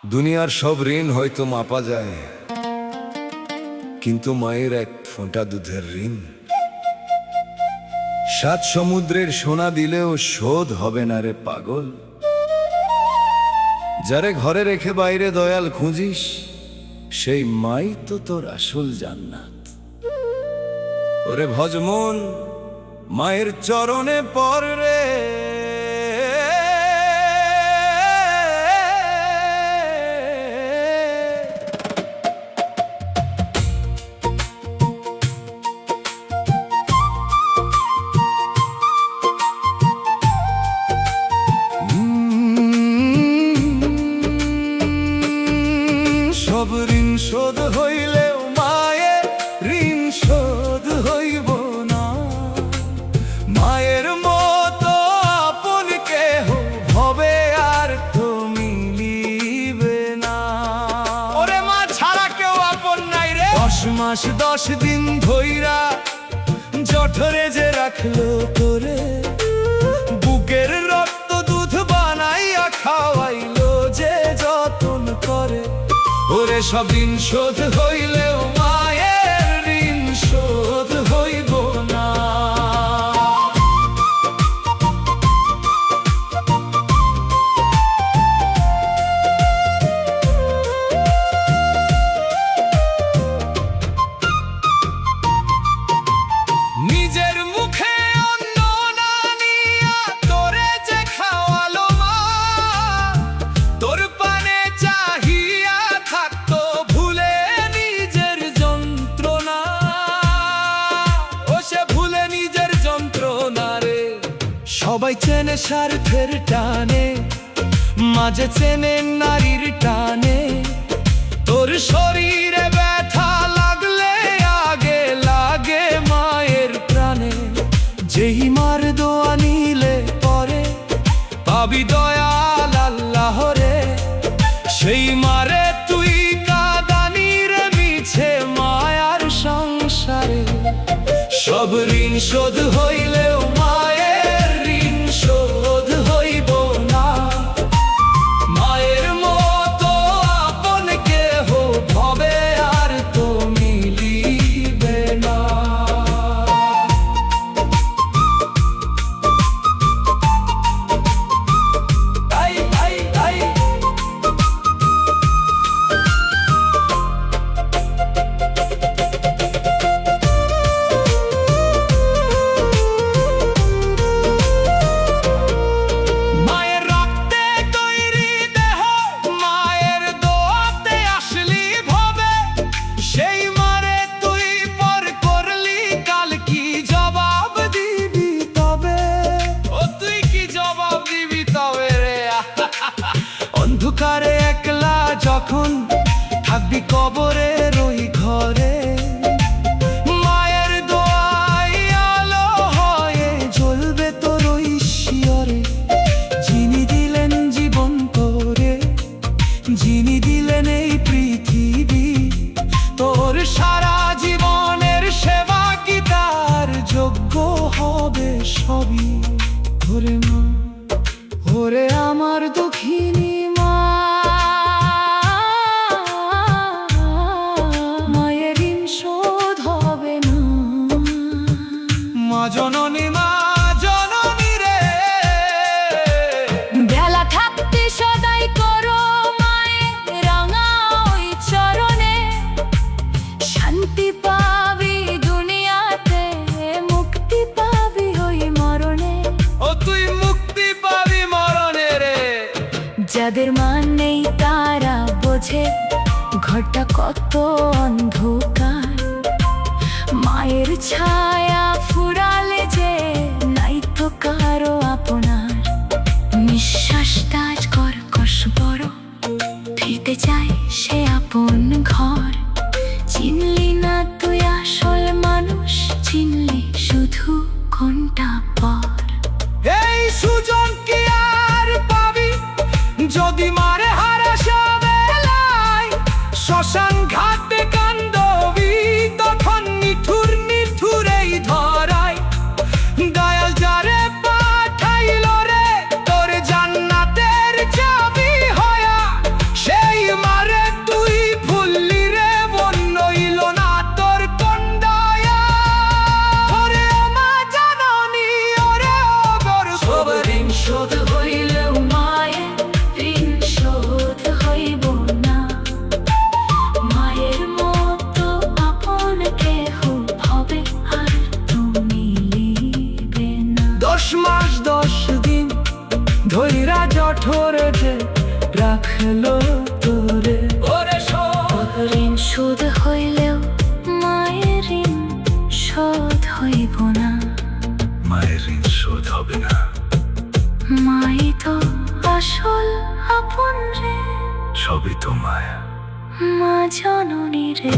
দুনিয়ার সব ঋণ হয়তো মাপা যায়, কিন্তু মায়ের এক ফোঁটা দুধের ঋণ 7 সমুদ্রের সোনা দিলেও শোধ হবে না রে পাগল। যারে ঘরে রেখে বাইরে দয়াল খুঁজিস, সেই মাই তো তোর আসল জান্নাত। ওরে ভজমন মায়ের চরণে পর রে, সব ঋণ শোধ হইলেও মায়ের ঋণ শোধ হইব না। মায়ের মতো আপন কেহ ভবে আর তো মিলিবে না। ওরে মা ছাড়া কেউ আপন নাই রে। 10 মাস 10 দিন ধইরা জঠরে যে রাখলো তোরে, বুকের রক্ত দুধ বানাইয়া খাওয়াইলো যে যতন করে। ওরে সব ঋণ শোধ হইলেও মায়ের ঋণ শোধ হইব না। নিজের মুখে অন্ন না নিয়া তোরে যে খাওয়ালো মা, তোর পানে চাহিয়া থাকতো ভুলে নিজের যন্ত্রণা। ও সে ভুলে নিজের যন্ত্রণা রে। সবাই চেনে স্বার্থের টানে, মাঝে চেনে নারীর টানে। তোর শরীরে ব্যথা লাগলে আগে লাগে মায়ের প্রাণে। যেই মার দোয়া নিলে পরে পাবি দয়াল আল্লাহরে। সেই মারে তুই কাঁদানি রে মিছে মায়ার সংসারে। সব ঋণ শোধ হইলেও মায়ের ঋণ শোধ হইব না। মায়ের মতো আপন কেহ ভবে আর তো মিলিবে না। তাই তাই তাই মায়ের রক্তে তৈরি দেহ, মায়ের দোয়াতে আসলি ভবে। সেই মারে তুই পর করলি, কাল কি জবাব দিবি তবে? ও তুই কি জবাব দিবি তবে রে? অন্ধকারে একলা যখন থাকবি কবরে রই ঘরে, মায়ের দোয়াই আলো হয়ে জ্বলবে তোর ওই শিয়রে। যিনি দিলেন জীবন করে, যিনি দিলেন এই পৃথিবী, তোর সারা জীবনের সেবা কি তার যোগ্য হবে সবই? ওরে মা, ওরে আমার দুঃখিনী মা, মায়ের ঋণ শোধ হবে না। মা জননী, মা জননী রে। বেলা থাকতে সদাই করো মায়ের রাঙা ওই চরণে। শান্তি পাবি দুনিয়াতে, মুক্তি পাবি ওই মরণে। ও তুই মুক্তি পাবি মরণে রে। যাদের মান নেই তারা বোঝে ঘরটা কত অন্ধকার। মায়ের ছায়া ফুরালে যে নাই তো কারো আপনার। নিঃশ্বাসটা কর্কশ বড়, ফিরতে চায় সে আপন ঘর। চিনলি না তুই আসল মানুষ, চিনলি শুধু কোনটা পর। এই সুজন কি আর পাবি যদি মারে হারাস বেলায়? শ্মশান ঘাটে কান্দবি তখন নিঠুর নিঠুর এই ধরায়। দয়াল যারে পাঠাইল রে তোর জান্নাতের চাবি হয়া, সেই ধৈরা জঠরে যে রাখলো তোরে ওরে ঋণ শোধ হইলেও মায়ের ঋণ শোধ হইব না। মায়ের ঋণ শোধ হবে না। মাই তো আসল আপন রে, সবই তো মায়া। মা জননী রে।